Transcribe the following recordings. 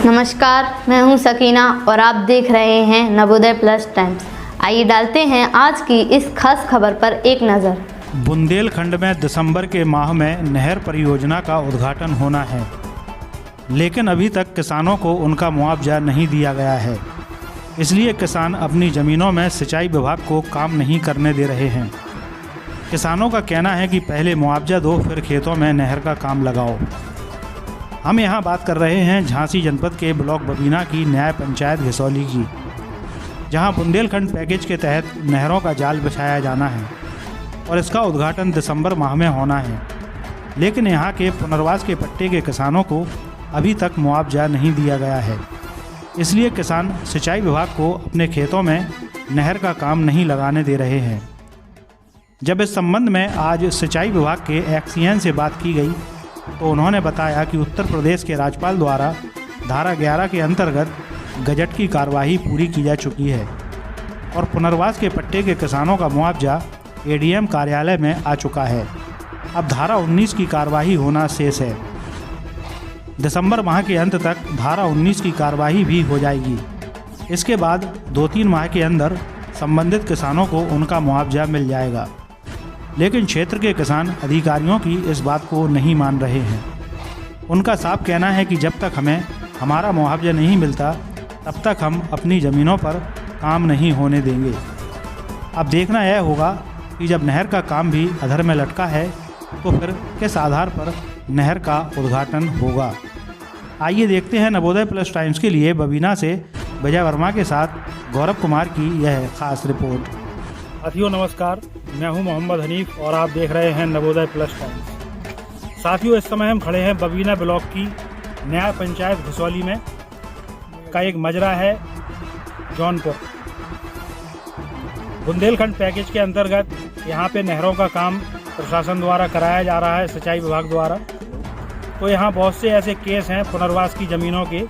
नमस्कार, मैं हूं सकीना और आप देख रहे हैं नवोदय प्लस टाइम्स। आइए डालते हैं आज की इस खास खबर पर एक नज़र। बुंदेलखंड में दिसंबर के माह में नहर परियोजना का उद्घाटन होना है, लेकिन अभी तक किसानों को उनका मुआवजा नहीं दिया गया है। इसलिए किसान अपनी ज़मीनों में सिंचाई विभाग को काम नहीं करने दे रहे हैं। किसानों का कहना है कि पहले मुआवजा दो, फिर खेतों में नहर का काम लगाओ। हम यहाँ बात कर रहे हैं झांसी जनपद के ब्लॉक बबीना की न्याय पंचायत घिसौली की, जहाँ बुंदेलखंड पैकेज के तहत नहरों का जाल बिछाया जाना है और इसका उद्घाटन दिसंबर माह में होना है। लेकिन यहाँ के पुनर्वास के पट्टे के किसानों को अभी तक मुआवजा नहीं दिया गया है। इसलिए किसान सिंचाई विभाग को अपने खेतों में नहर का काम नहीं लगाने दे रहे हैं। जब इस संबंध में आज सिंचाई विभाग के एक्सीएन से बात की गई तो उन्होंने बताया कि उत्तर प्रदेश के राज्यपाल द्वारा धारा 11 के अंतर्गत गजट की कार्यवाही पूरी की जा चुकी है और पुनर्वास के पट्टे के किसानों का मुआवजा एडीएम कार्यालय में आ चुका है। अब धारा 19 की कार्यवाही होना शेष है। दिसंबर माह के अंत तक धारा 19 की कार्यवाही भी हो जाएगी। इसके बाद 2-3 माह के अंदर संबंधित किसानों को उनका मुआवजा मिल जाएगा। लेकिन क्षेत्र के किसान अधिकारियों की इस बात को नहीं मान रहे हैं। उनका साफ कहना है कि जब तक हमें हमारा मुआवजा नहीं मिलता तब तक हम अपनी ज़मीनों पर काम नहीं होने देंगे। अब देखना यह होगा कि जब नहर का काम भी अधर में लटका है तो फिर किस आधार पर नहर का उद्घाटन होगा। आइए देखते हैं नवोदय प्लस टाइम्स के लिए बबीना से विजय वर्मा के साथ गौरव कुमार की यह खास रिपोर्ट। साथियों नमस्कार, मैं हूं मोहम्मद हनीफ और आप देख रहे हैं नवोदय प्लस टाइम्स। साथियों, इस समय हम खड़े हैं बबीना ब्लॉक की न्याय पंचायत घिसौली में का एक मजरा है जौनपुर। बुंदेलखंड पैकेज के अंतर्गत यहां पे नहरों का काम प्रशासन द्वारा कराया जा रहा है, सिंचाई विभाग द्वारा। तो यहां बहुत से ऐसे केस हैं पुनर्वास की ज़मीनों के,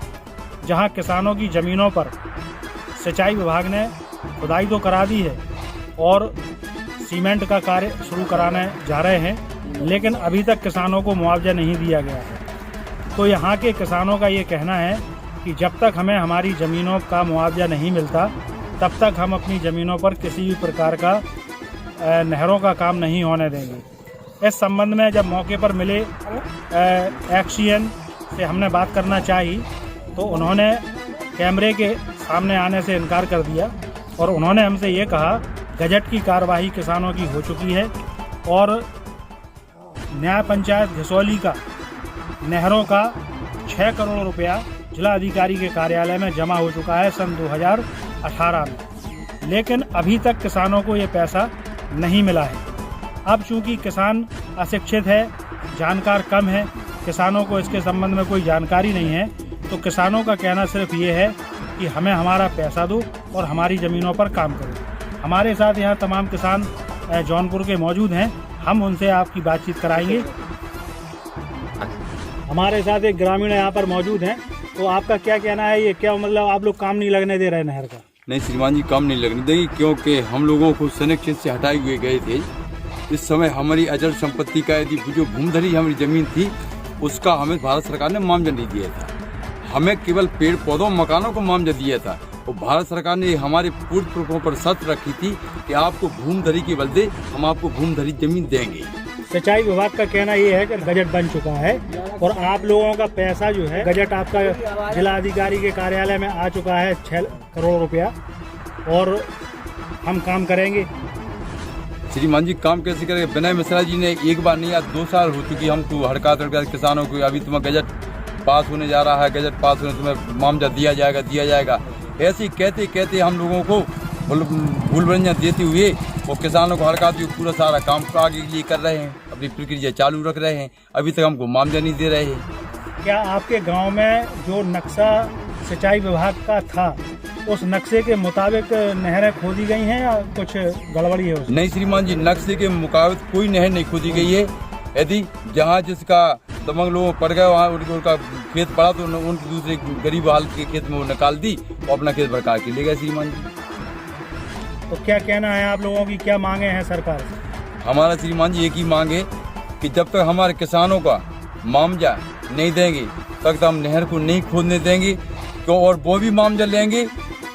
जहां किसानों की ज़मीनों पर सिंचाई विभाग ने खुदाई तो करा दी है और सीमेंट का कार्य शुरू कराने जा रहे हैं, लेकिन अभी तक किसानों को मुआवजा नहीं दिया गया है। तो यहाँ के किसानों का ये कहना है कि जब तक हमें हमारी ज़मीनों का मुआवजा नहीं मिलता तब तक हम अपनी ज़मीनों पर किसी भी प्रकार का नहरों का काम नहीं होने देंगे। इस संबंध में जब मौके पर मिले एक्सीएन से हमने बात करना चाही तो उन्होंने कैमरे के सामने आने से इनकार कर दिया और उन्होंने हमसे ये कहा गजट की कार्यवाही किसानों की हो चुकी है और न्याय पंचायत घिसौली का नहरों का 6 करोड़ रुपया जिला अधिकारी के कार्यालय में जमा हो चुका है सन 2018 में, लेकिन अभी तक किसानों को ये पैसा नहीं मिला है। अब चूंकि किसान अशिक्षित है, जानकार कम है, किसानों को इसके संबंध में कोई जानकारी नहीं है, तो किसानों का कहना सिर्फ ये है कि हमें हमारा पैसा दो और हमारी ज़मीनों पर काम करो। हमारे साथ यहाँ तमाम किसान जौनपुर के मौजूद हैं, हम उनसे आपकी बातचीत कराएंगे। हमारे साथ एक ग्रामीण यहाँ पर मौजूद हैं, तो आपका क्या कहना है? ये क्या मतलब आप लोग काम नहीं लगने दे रहे नहर का? नहीं श्रीमान जी, काम नहीं लगने देंगे, क्योंकि हम लोगों को संरक्षण से हटाए हुए गए थे। इस समय हमारी अचल संपत्ति का यदि जो भूमधरी हमारी जमीन थी उसका हमें भारत सरकार ने मुआवजा नहीं दिया था। हमें केवल पेड़ पौधों मकानों को मुआवजा दिया था और भारत सरकार ने हमारे पूर्व पुरखों पर शर्त रखी थी कि आपको भूमधरी के बदले हम आपको भूमधरी जमीन देंगे। सिंचाई विभाग का कहना ये है कि गजट बन चुका है और आप लोगों का पैसा जो है गजट आपका जिला अधिकारी के कार्यालय में आ चुका है 6 करोड़ रुपया और हम काम करेंगे। श्रीमान जी, काम कैसे करेंगे? विनय मिश्रा जी ने एक बार नहीं, आज 2 साल हो चुकी हमको हड़कात किसानों को, अभी तुम्हें गजट पास होने जा रहा है, गजट पास होने तुम्हें मुआवजा दिया जाएगा। ऐसे कहते कहते हम लोगों को भूल भुलैया देते हुए वो किसानों को हड़काते हुए पूरा सारा काम आगे के लिए कर रहे हैं, अपनी प्रक्रिया चालू रख रहे हैं, अभी तक हमको मुआवजा नहीं दे रहे हैं। क्या आपके गांव में जो नक्शा सिंचाई विभाग का था उस नक्शे के मुताबिक नहरें खोदी गई हैं या कुछ गड़बड़ी है उसमें? नहीं श्रीमान जी, नक्शे के मुताबिक कोई नहर नहीं खोदी गई है। यदि जहाँ जिसका दमंग लोग पड़ गए वहाँ उनका खेत पड़ा तो उनके दूसरे गरीब हाल के खेत में वो निकाल दी और अपना खेत भरका के ले गए श्रीमान जी। तो क्या कहना है आप लोगों की, क्या मांगे हैं सरकार से? हमारा श्रीमान जी एक ही मांग है कि जब तक हमारे किसानों का मामजा नहीं देंगे तक हम नहर को नहीं खोदने देंगे। क्यों? और वो भी मामजा लेंगे,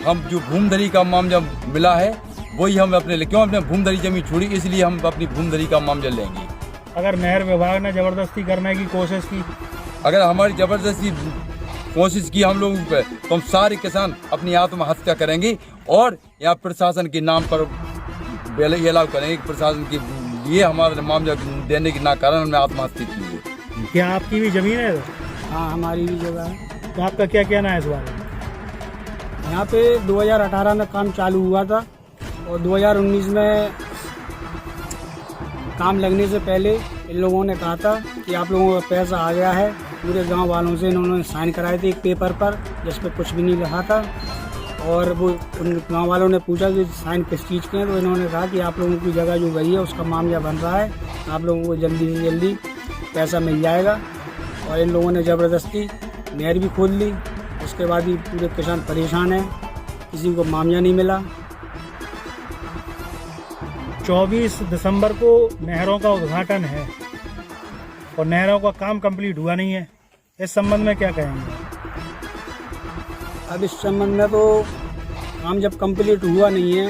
हम जो भूमधरी का मामजा मिला है वही हम अपने क्यों अपने भूमधरी जमीन छोड़ी, इसलिए हम अपनी भूमधरी का मामजा लेंगे। अगर नहर विभाग ने जबरदस्ती करने की कोशिश की, अगर हमारी जबरदस्ती कोशिश की हम लोगों पे, तो हम सारे किसान अपनी आत्महत्या करेंगे और यहाँ प्रशासन के नाम पर अलाउ करेंगे कि प्रशासन के लिए हमारा मामला देने के ना कारण हमने आत्महत्या की है। क्या आपकी भी जमीन है? हाँ, हमारी भी जगह है। तो आपका क्या कहना है इस बारे में? यहाँ पे 2018 में काम चालू हुआ था और 2019 में काम लगने से पहले इन लोगों ने कहा था कि आप लोगों का पैसा आ गया है। पूरे गांव वालों से इन्होंने साइन कराए थे एक पेपर पर जिस पर कुछ भी नहीं लिखा था, और वो उन गांव वालों ने पूछा कि साइन किस चीज़ के हैं, तो इन्होंने कहा कि आप लोगों की जगह जो गई है उसका मामला बन रहा है, आप लोगों को जल्दी से जल्दी पैसा मिल जाएगा। और इन लोगों ने ज़बरदस्ती नहर भी खोद ली। उसके बाद भी पूरे किसान परेशान हैं, किसी को मामला नहीं मिला। 24 दिसंबर को नहरों का उद्घाटन है और नहरों का काम कंप्लीट हुआ नहीं है, इस संबंध में क्या कहेंगे? अब इस संबंध में तो काम जब कंप्लीट हुआ नहीं है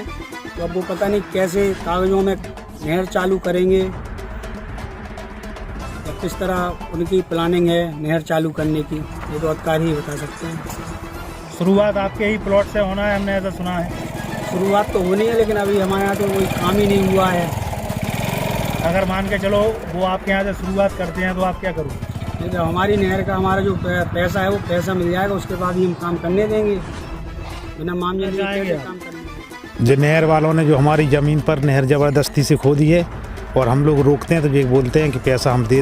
तो अब वो पता नहीं कैसे कागजों में नहर चालू करेंगे या किस तरह उनकी प्लानिंग है नहर चालू करने की, ये तो अधिकारी ही बता सकते हैं। शुरुआत आपके ही प्लॉट से होना है, हमने ऐसा सुना है। शुरुआत तो होनी है, लेकिन अभी हमारे यहाँ तो कोई काम ही नहीं हुआ है। अगर मान के चलो वो आपके यहाँ से शुरुआत करते हैं तो आप क्या करोगे? जब हमारी नहर का हमारा जो पैसा है वो पैसा मिल जाएगा, उसके बाद ही हम काम करने देंगे, बिना मामले लिए कैसे काम करने देंगे। जो नहर वालों ने जो हमारी ज़मीन पर नहर ज़बरदस्ती से खोदी है और हम लोग रोकते हैं तो ये बोलते हैं कि पैसा हम दे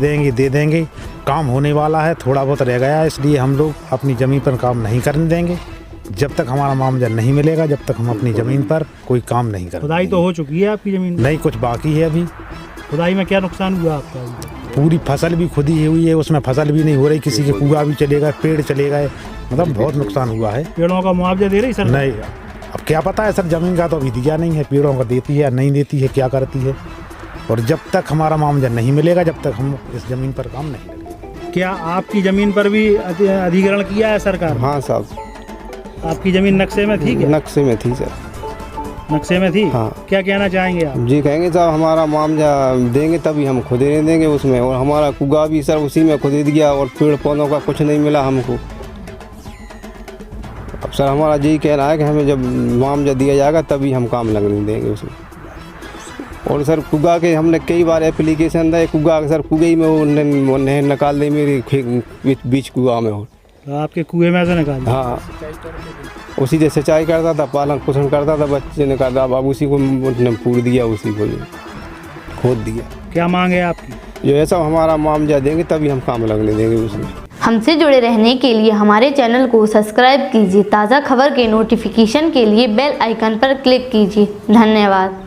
देंगे, काम होने वाला है, थोड़ा बहुत रह गया है, इसलिए हम लोग अपनी ज़मीन पर काम नहीं करने देंगे। जब तक हमारा मामला नहीं मिलेगा, जब तक हम अपनी ज़मीन पर कोई काम नहीं करेंगे। खुदाई तो हो चुकी है आपकी ज़मीन? नहीं, कुछ बाकी है अभी। खुदाई में क्या नुकसान हुआ आपका? पूरी फसल भी खुदी हुई है, उसमें फसल भी नहीं हो रही, किसी के कुआ भी चले गए, पेड़ चले गए, मतलब बहुत नुकसान हुआ है। पेड़ों का मुआवजा दे रही सर? नहीं, अब क्या पता है सर, ज़मीन का तो अभी दिया नहीं है, पेड़ों का देती है या नहीं देती है, क्या करती है। और जब तक हमारा मामला नहीं मिलेगा, जब तक हम इस ज़मीन पर काम नहीं करेंगे। क्या आपकी ज़मीन पर भी अधिग्रहण किया है सरकार? हाँ साहब, आपकी ज़मीन नक्शे में थी क्या? नक्शे में थी सर। नक्शे में थी? हाँ। क्या कहना चाहेंगे आप? जी कहेंगे साहब, हमारा मामला देंगे तभी हम खुदे देंगे उसमें, और हमारा कुआ भी सर उसी में खुदे दिया और पेड़ पौधों का कुछ नहीं मिला हमको। अब सर हमारा यही कहना है कि हमें जब मामला दिया जाएगा तभी हम काम लगने देंगे उसमें। और सर कुआ के हमने कई बार एप्लीकेशन दिए, कुआ के सर कुएं ही में वो नहर निकाल दी मेरी बीच कुआ में हो। तो आपके कुएं में से निकाल? हाँ, उसी से सिंचाई करता था, पालन पोषण करता था, बच्चे ने करता, अब उसी को पूर दिया, उसी को खोद दिया। क्या मांग है आपकी? जो है सब हमारा मामला देंगे तभी हम काम लगने देंगे उसमें। हमसे जुड़े रहने के लिए हमारे चैनल को सब्सक्राइब कीजिए। ताज़ा खबर के नोटिफिकेशन के लिए बेल आइकन पर क्लिक कीजिए। धन्यवाद।